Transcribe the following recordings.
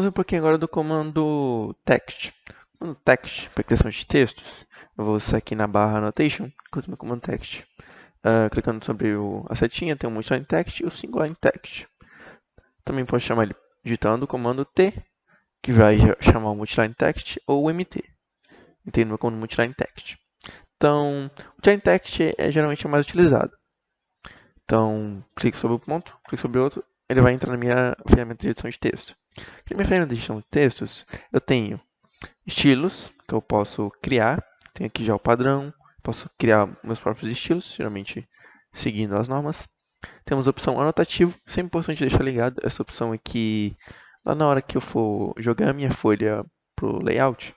ver um pouquinho agora do comando text. No text, para criação de textos, eu vou usar aqui na barra annotation, inclusive no comando text. Clicando sobre a setinha, tem o multiline text e o single line text. Também posso chamar ele digitando o comando T, que vai chamar o multiline text, ou o MT. Entendo no comando multiline text. Então, o multiline text é geralmente o mais utilizado. Então, clico sobre o ponto, clico sobre outro, ele vai entrar na minha ferramenta de edição de texto. Aqui na minha ferramenta de edição de textos, eu tenho estilos que eu posso criar. Tenho aqui já o padrão, posso criar meus próprios estilos, geralmente seguindo as normas. Temos a opção anotativo, sempre é importante deixar ligado essa opção aqui lá na hora que eu for jogar a minha folha para o layout,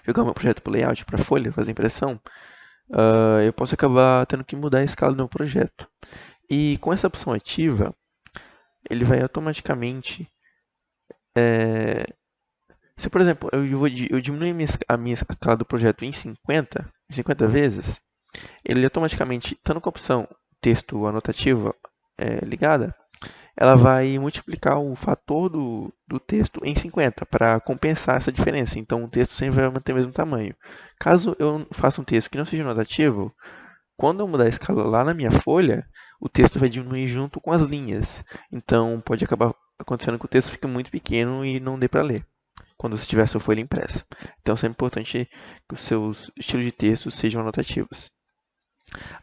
jogar o meu projeto para o layout, para a folha, fazer impressão, eu posso acabar tendo que mudar a escala do meu projeto. E com essa opção ativa, ele vai automaticamente. Se, por exemplo, eu diminuir a minha escala do projeto em 50 vezes, ele automaticamente, estando com a opção texto anotativo ligada, ela vai multiplicar o fator do texto em 50 para compensar essa diferença. Então o texto sempre vai manter o mesmo tamanho. Caso eu faça um texto que não seja anotativo, quando eu mudar a escala lá na minha folha, o texto vai diminuir junto com as linhas. Então pode acabar acontecendo que o texto fique muito pequeno e não dê para ler quando você tiver a sua folha impressa. Então é sempre importante que os seus estilos de texto sejam anotativos.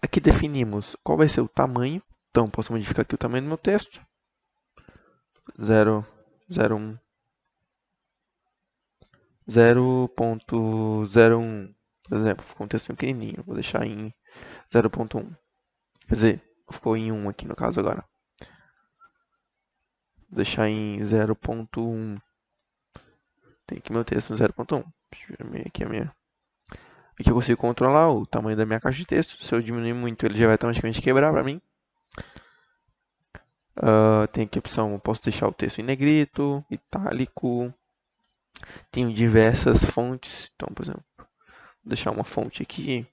Aqui definimos qual vai ser o tamanho. Então posso modificar aqui o tamanho do meu texto. 0,01 0.01, por exemplo, ficou um texto bem pequenininho, vou deixar em 0.1. Quer dizer, ficou em 1 aqui no caso agora. Vou deixar em 0.1. Tem aqui meu texto em 0.1. Aqui eu consigo controlar o tamanho da minha caixa de texto. Se eu diminuir muito, ele já vai automaticamente quebrar para mim. Tem aqui a opção, eu posso deixar o texto em negrito, itálico. Tenho diversas fontes. Então, por exemplo, vou deixar uma fonte aqui,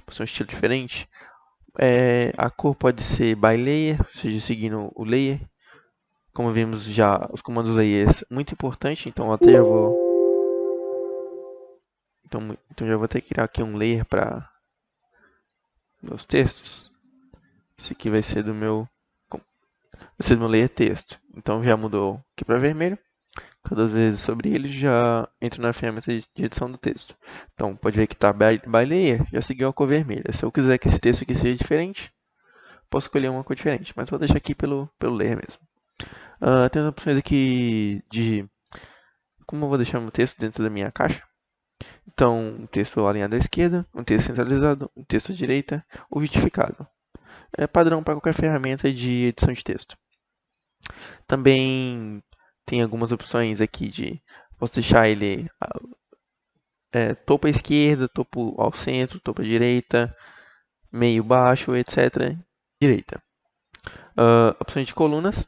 para ser um estilo diferente. A cor pode ser by layer, ou seja, seguindo o layer. Como vimos já, os comandos layers muito importante, então até já vou. Então já vou ter que criar aqui um layer para meus textos. Esse aqui vai ser do meu layer texto. Então já mudou aqui para vermelho. Cada vez sobre ele já entra na ferramenta de edição do texto. Então pode ver que está by layer, já seguiu a cor vermelha. Se eu quiser que esse texto aqui seja diferente, posso escolher uma cor diferente, mas vou deixar aqui pelo layer mesmo. Tem as opções aqui de como eu vou deixar meu texto dentro da minha caixa. Então, um texto alinhado à esquerda, um texto centralizado, um texto à direita, ou justificado. É padrão para qualquer ferramenta de edição de texto. Também tem algumas opções aqui de posso deixar ele topo à esquerda, topo ao centro, topo à direita, meio baixo, etc. Direita. Opções de colunas.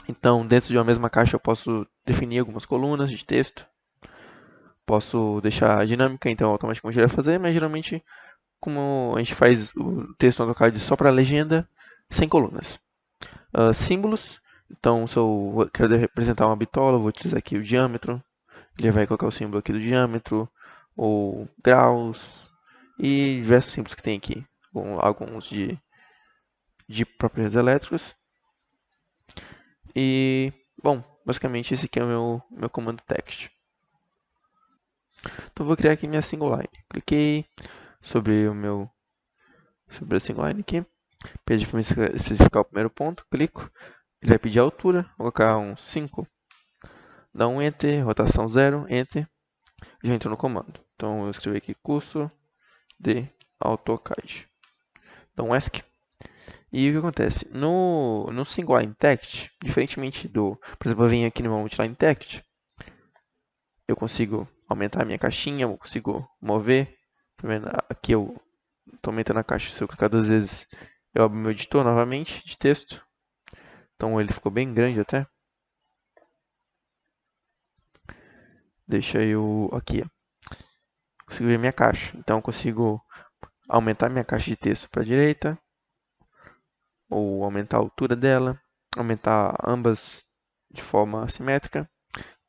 Então, dentro de uma mesma caixa eu posso definir algumas colunas de texto. Posso deixar a dinâmica, então automaticamente ele vai fazer, mas geralmente como a gente faz o texto no AutoCAD só para a legenda, sem colunas. Símbolos, então se eu quero representar uma bitola, eu vou utilizar aqui o diâmetro, ele vai colocar o símbolo aqui do diâmetro, ou graus, e diversos símbolos que tem aqui, alguns de propriedades elétricas. E, bom, basicamente esse aqui é o meu comando text. Então vou criar aqui minha single line. Cliquei sobre a single line aqui. Pede para me especificar o primeiro ponto, clico. Ele vai pedir a altura, vou colocar um 5. Dá um Enter, rotação 0, Enter. Já entrou no comando. Então eu escrevi aqui curso de AutoCAD. Dá um ESC. E o que acontece? No single line text, diferentemente do... Por exemplo, eu venho aqui no multiline text. Eu consigo aumentar a minha caixinha, eu consigo mover. Aqui eu estou aumentando a caixa. Se eu clicar 2 vezes, eu abro meu editor novamente de texto. Então ele ficou bem grande até. Deixa eu aqui. Consigo ver minha caixa. Então eu consigo aumentar minha caixa de texto para a direita. Ou aumentar a altura dela. Aumentar ambas de forma assimétrica.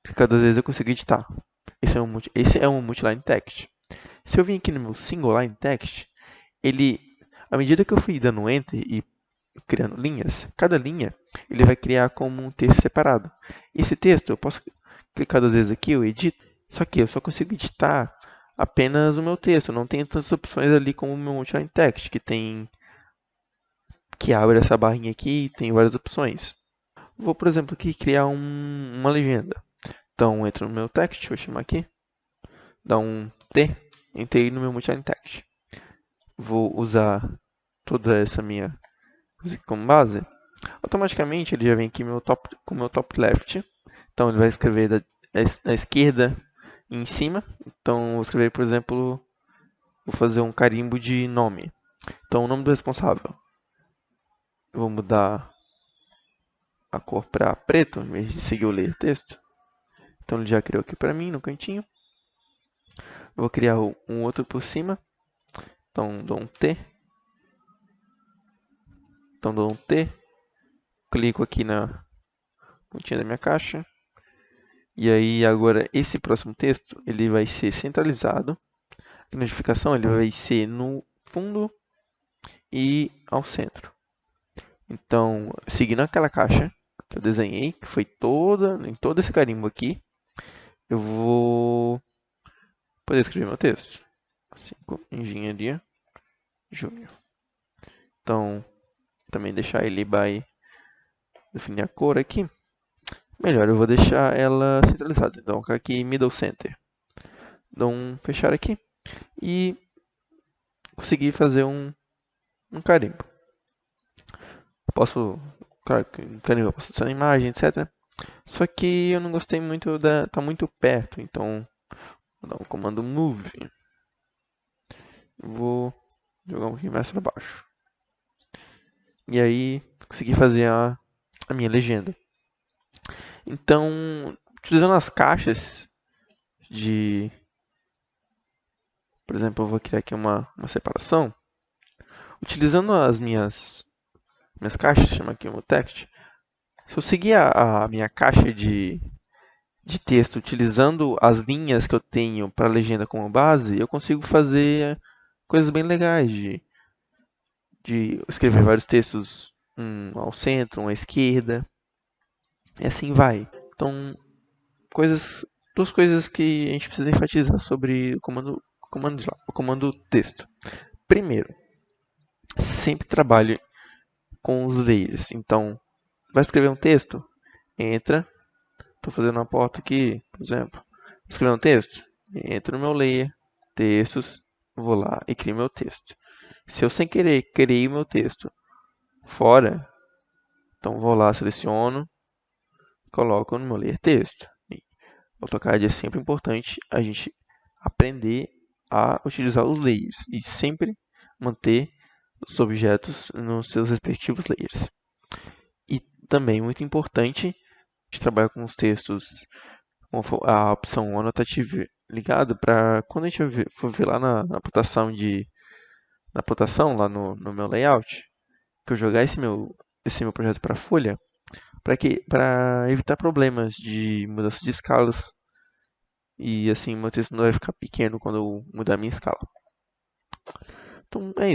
clicar duas vezes eu consigo editar. Esse é um multiline text. Se eu vim aqui no meu single line text, ele, à medida que eu fui dando enter e criando linhas, cada linha ele vai criar como um texto separado. Esse texto eu posso clicar duas vezes aqui, eu edito, só que eu só consigo editar apenas o meu texto, não tem tantas opções ali como o meu multiline text, que abre essa barrinha aqui e tem várias opções. Vou, por exemplo, aqui criar uma legenda. Então, entro no meu text, vou chamar aqui, dá um T, entrei no meu multiline text. Vou usar toda essa minha coisa aqui como base. Automaticamente ele já vem aqui com o meu top left. Então ele vai escrever da esquerda em cima. Então vou escrever, por exemplo, vou fazer um carimbo de nome. Então o nome do responsável. Eu vou mudar a cor para preto, em vez de seguir o layer texto. Então ele já criou aqui para mim no cantinho. Eu vou criar um outro por cima. Então dou um T. Então dou um T. Clico aqui na pontinha da minha caixa. E aí agora esse próximo texto ele vai ser centralizado. A notificação ele vai ser no fundo e ao centro. Então, seguindo aquela caixa que eu desenhei, que foi em todo esse carimbo aqui, eu vou poder escrever meu texto. 5, engenharia, júnior. Então, também deixar ele by, definir a cor aqui. Melhor, eu vou deixar ela centralizada. Então, vou colocar aqui middle center. Dou um fechar aqui e consegui fazer um carimbo. Posso, claro, carimbo eu posso adicionar imagem, etc. Só que eu não gostei muito tá muito perto, então vou dar um comando move. Vou jogar um pouquinho mais para baixo. E aí consegui fazer a minha legenda. Então, utilizando as caixas de, por exemplo, eu vou criar aqui uma separação. Utilizando as minhas caixas, chama aqui o text. Se eu seguir a minha caixa de texto utilizando as linhas que eu tenho para a legenda como base, eu consigo fazer coisas bem legais de escrever vários textos, um ao centro, um à esquerda, e assim vai. Então, duas coisas que a gente precisa enfatizar sobre o comando texto. Primeiro, sempre trabalhe com os layers. Então, vai escrever um texto? Entra, estou fazendo uma porta aqui, por exemplo. Vou escrever um texto? Entro no meu layer, textos, vou lá e crio meu texto. Se eu sem querer criei o meu texto fora, então vou lá, seleciono, coloco no meu layer texto. AutoCAD é sempre importante a gente aprender a utilizar os layers e sempre manter os objetos nos seus respectivos layers. E também muito importante a gente trabalhar com os textos com a opção Annotative ligado para quando a gente for ver lá na plotação lá no meu layout, que eu jogar esse meu projeto para folha, para evitar problemas de mudança de escalas e assim meu texto não vai ficar pequeno quando eu mudar a minha escala. Então é isso.